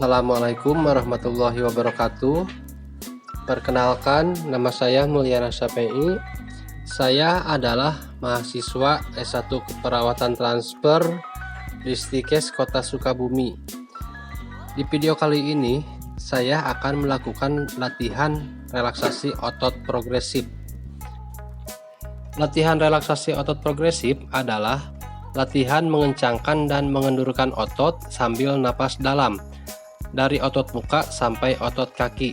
Assalamualaikum warahmatullahi wabarakatuh. Perkenalkan, nama saya Mulyana Syafei. Saya adalah mahasiswa S1 Keperawatan Transfer di Stikes Kota Sukabumi. Di video kali ini, saya akan melakukan latihan relaksasi otot progresif. Latihan relaksasi otot progresif adalah latihan mengencangkan dan mengendurkan otot sambil napas dalam dari otot muka sampai otot kaki.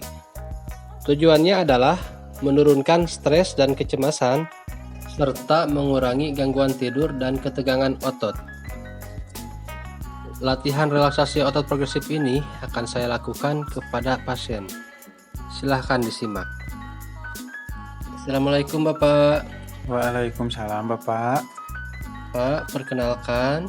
Tujuannya adalah menurunkan stres dan kecemasan serta mengurangi gangguan tidur dan ketegangan otot. Latihan relaksasi otot progresif ini akan saya lakukan kepada pasien. Silahkan disimak. Assalamualaikum Bapak. Waalaikumsalam Bapak. Pak, perkenalkan,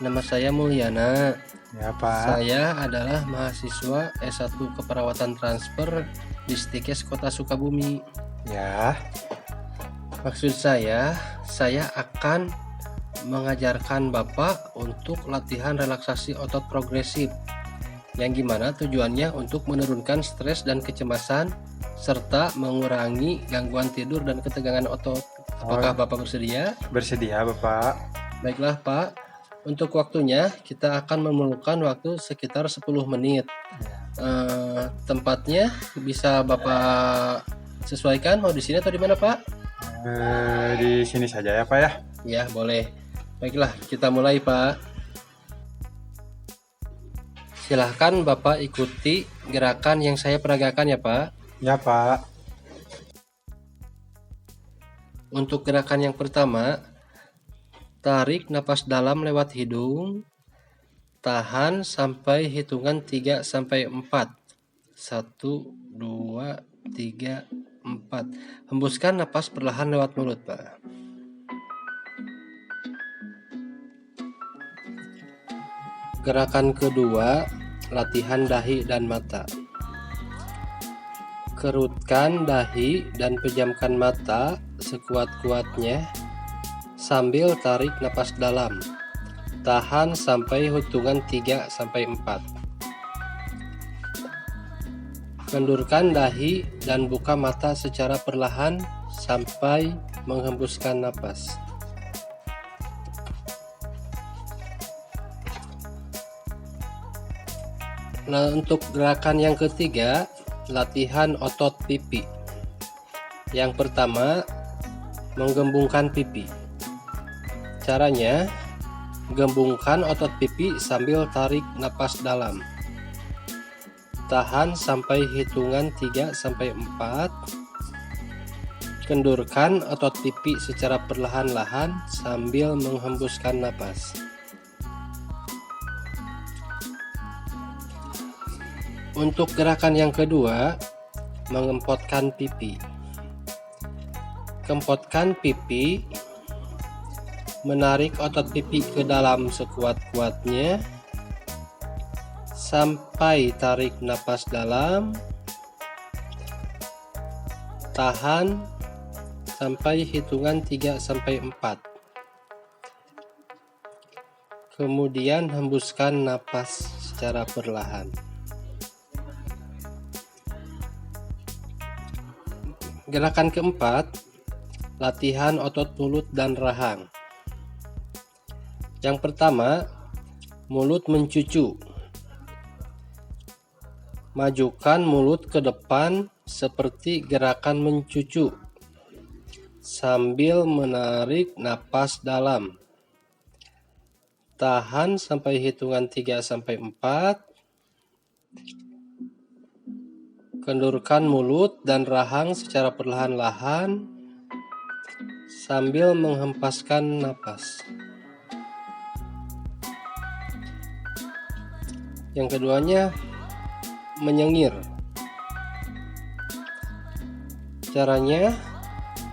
nama saya Mulyana. Ya Pak. Saya adalah mahasiswa S1 Keperawatan Transfer di Stikes Kota Sukabumi. Ya. Maksud saya akan mengajarkan Bapak untuk latihan relaksasi otot progresif, yang gimana tujuannya untuk menurunkan stres dan kecemasan serta mengurangi gangguan tidur dan ketegangan otot. Apakah Bapak bersedia? Bersedia Bapak. Baiklah Pak, untuk waktunya kita akan memerlukan waktu sekitar 10 menit. Tempatnya bisa Bapak sesuaikan, mau di sini atau di mana Pak? Di sini saja ya Pak ya. Ya boleh. Baiklah, kita mulai Pak. Silahkan Bapak ikuti gerakan yang saya peragakan ya Pak. Ya Pak. Untuk gerakan yang pertama, tarik napas dalam lewat hidung, tahan sampai hitungan 3 sampai 4. 1 2 3 4. Hembuskan napas perlahan lewat mulut, Pak. Gerakan kedua, latihan dahi dan mata. Kerutkan dahi dan pejamkan mata sekuat-kuatnya sambil tarik napas dalam. Tahan sampai hitungan 3 sampai 4. Kendurkan dahi dan buka mata secara perlahan sampai menghembuskan napas. Nah, untuk gerakan yang ketiga, latihan otot pipi. Yang pertama, menggembungkan pipi. Caranya, gembungkan otot pipi sambil tarik napas dalam. Tahan sampai hitungan 3 sampai 4. Kendurkan otot pipi secara perlahan-lahan sambil menghembuskan napas. Untuk gerakan yang kedua, mengempotkan pipi. Kempotkan pipi, menarik otot pipi ke dalam sekuat-kuatnya sampai tarik napas dalam, tahan sampai hitungan 3 sampai 4. Kemudian hembuskan napas secara perlahan. Gerakan keempat, latihan otot mulut dan rahang. Yang pertama, mulut mencucu. Majukan mulut ke depan seperti gerakan mencucu sambil menarik napas dalam. Tahan sampai hitungan 3 sampai 4. Kendurkan mulut dan rahang secara perlahan-lahan sambil menghempaskan napas. Yang keduanya, menyengir. Caranya,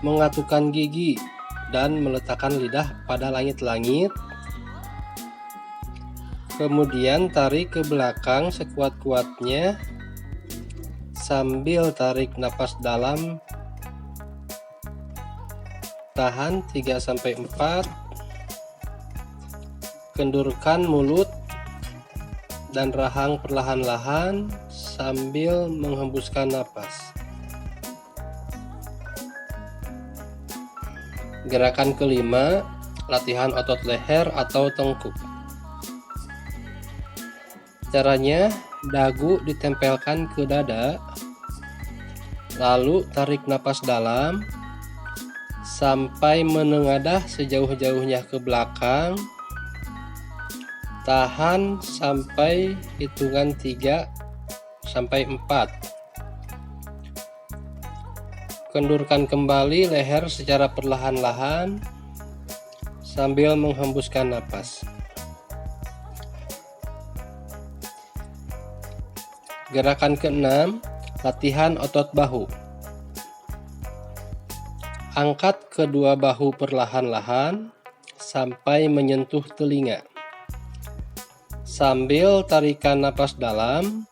mengatupkan gigi dan meletakkan lidah pada langit-langit. Kemudian tarik ke belakang sekuat-kuatnya sambil tarik napas dalam. Tahan 3 sampai 4. Kendurkan mulut dan rahang perlahan-lahan sambil menghembuskan napas. Gerakan kelima, latihan otot leher atau tengkuk. Caranya, dagu ditempelkan ke dada, lalu tarik napas dalam sampai menengadah sejauh-jauhnya ke belakang. Tahan sampai hitungan 3 sampai 4. Kendurkan kembali leher secara perlahan-lahan sambil menghembuskan napas. Gerakan keenam, latihan otot bahu. Angkat kedua bahu perlahan-lahan sampai menyentuh telinga. Sambil tarikan napas dalam,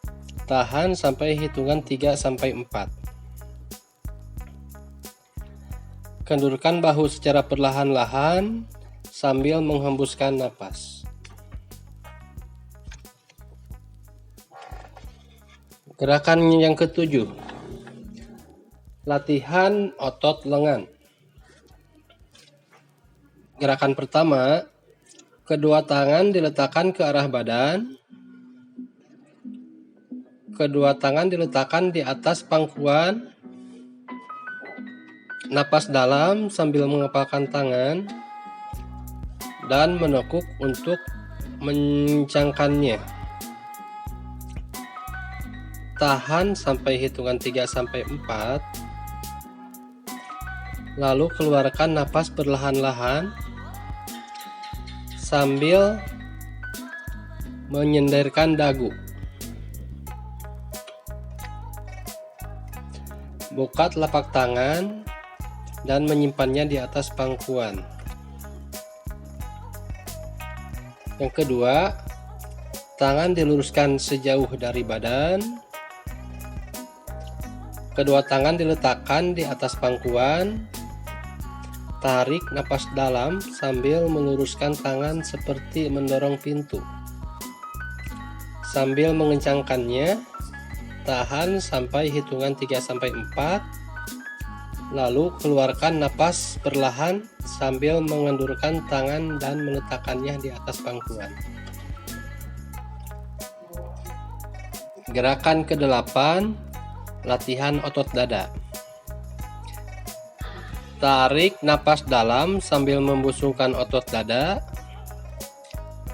tahan sampai hitungan 3 sampai 4. Kendurkan bahu secara perlahan-lahan sambil menghembuskan napas. Gerakan yang ketujuh, latihan otot lengan. Gerakan pertama, kedua tangan diletakkan ke arah badan. Kedua tangan diletakkan di atas pangkuan. Napas dalam sambil mengepalkan tangan dan menekuk untuk mengencangkannya. Tahan sampai hitungan 3 sampai 4. Lalu keluarkan napas perlahan-lahan sambil menyenderkan dagu. Buka telapak tangan dan menyimpannya di atas pangkuan. Yang kedua, tangan diluruskan sejauh dari badan. Kedua tangan diletakkan di atas pangkuan. Tarik napas dalam sambil meluruskan tangan seperti mendorong pintu. Sambil mengencangkannya, tahan sampai hitungan 3 sampai 4. Lalu keluarkan napas perlahan sambil mengendurkan tangan dan meletakkannya di atas pangkuan. Gerakan ke-8, latihan otot dada. Tarik napas dalam sambil membusungkan otot dada.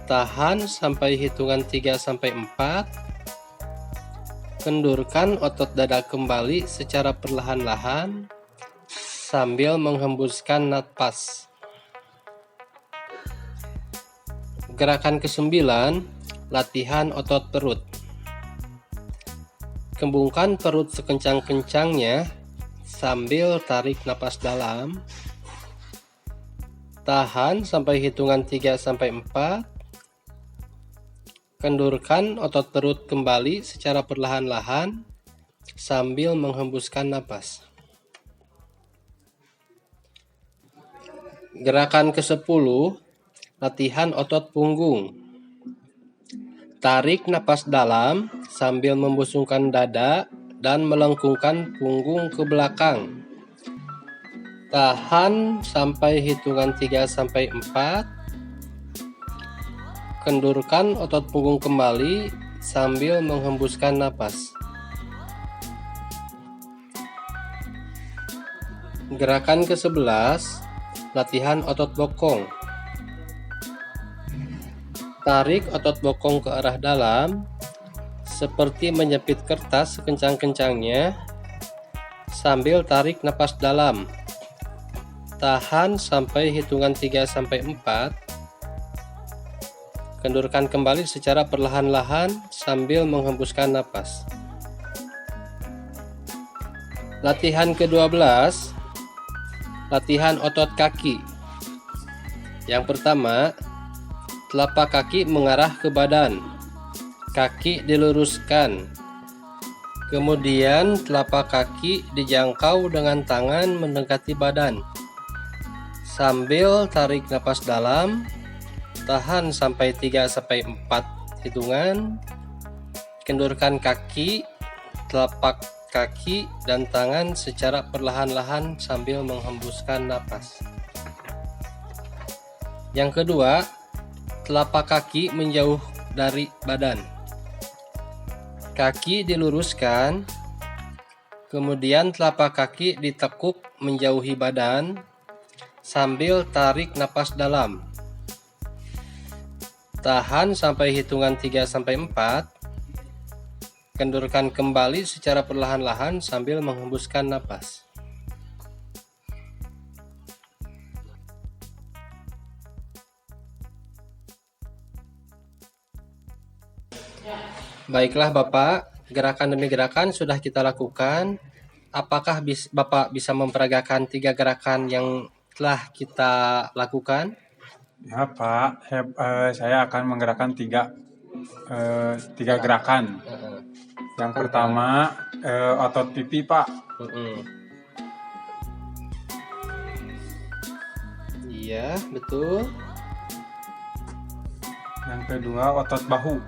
Tahan sampai hitungan 3 sampai 4. Kendurkan otot dada kembali secara perlahan-lahan sambil menghembuskan napas. Gerakan ke-9, latihan otot perut. Kembungkan perut sekencang-kencangnya sambil tarik napas dalam. Tahan sampai hitungan 3 sampai 4. Kendurkan otot perut kembali secara perlahan-lahan sambil menghembuskan napas. Gerakan ke-10, latihan otot punggung. Tarik napas dalam sambil membusungkan dada dan melengkungkan punggung ke belakang. Tahan sampai hitungan 3 sampai 4. Kendurkan otot punggung kembali sambil menghembuskan napas. Gerakan ke-11, latihan otot bokong. Tarik otot bokong ke arah dalam seperti menjepit kertas sekencang-kencangnya sambil tarik napas dalam. Tahan sampai hitungan 3 sampai 4. Kendurkan kembali secara perlahan-lahan sambil menghembuskan napas. Latihan ke-12, latihan otot kaki. Yang pertama, telapak kaki mengarah ke badan. Kaki diluruskan. Kemudian telapak kaki dijangkau dengan tangan mendekati badan. Sambil tarik napas dalam, tahan sampai 3 sampai 4 hitungan. Kendurkan kaki, telapak kaki, dan tangan secara perlahan-lahan sambil menghembuskan napas. Yang kedua, telapak kaki menjauh dari badan. Kaki diluruskan, kemudian telapak kaki ditekuk menjauhi badan sambil tarik napas dalam. Tahan sampai hitungan 3-4. Kendurkan kembali secara perlahan-lahan sambil menghembuskan napas. Baiklah Bapak, gerakan demi gerakan sudah kita lakukan. Apakah Bapak bisa memperagakan 3 gerakan yang telah kita lakukan? Ya Pak, saya akan menggerakkan tiga gerakan. Yang pertama otot pipi Pak. Iya, betul. Yang kedua otot bahu.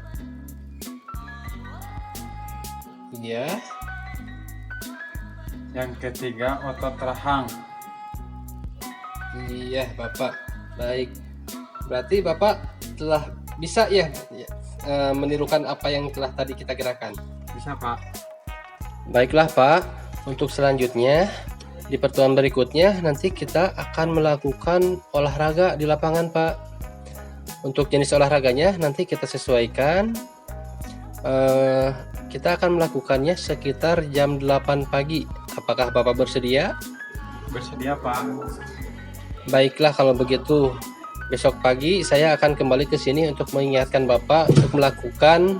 Iya. Yang ketiga otot rahang. Iya Bapak. Baik. Berarti Bapak telah bisa ya menirukan apa yang telah tadi kita gerakan. Bisa Pak. Baiklah Pak, untuk selanjutnya di pertemuan berikutnya nanti kita akan melakukan olahraga di lapangan Pak. Untuk jenis olahraganya nanti kita sesuaikan. Kita akan melakukannya sekitar jam 8 pagi. Apakah Bapak bersedia? Bersedia Pak. Baiklah kalau begitu. Besok pagi saya akan kembali ke sini untuk mengingatkan Bapak untuk melakukan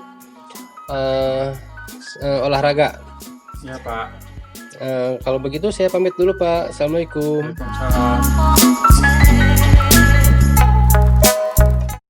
olahraga. Ya Pak. Kalau begitu saya pamit dulu Pak. Assalamualaikum. Waalaikumsalam.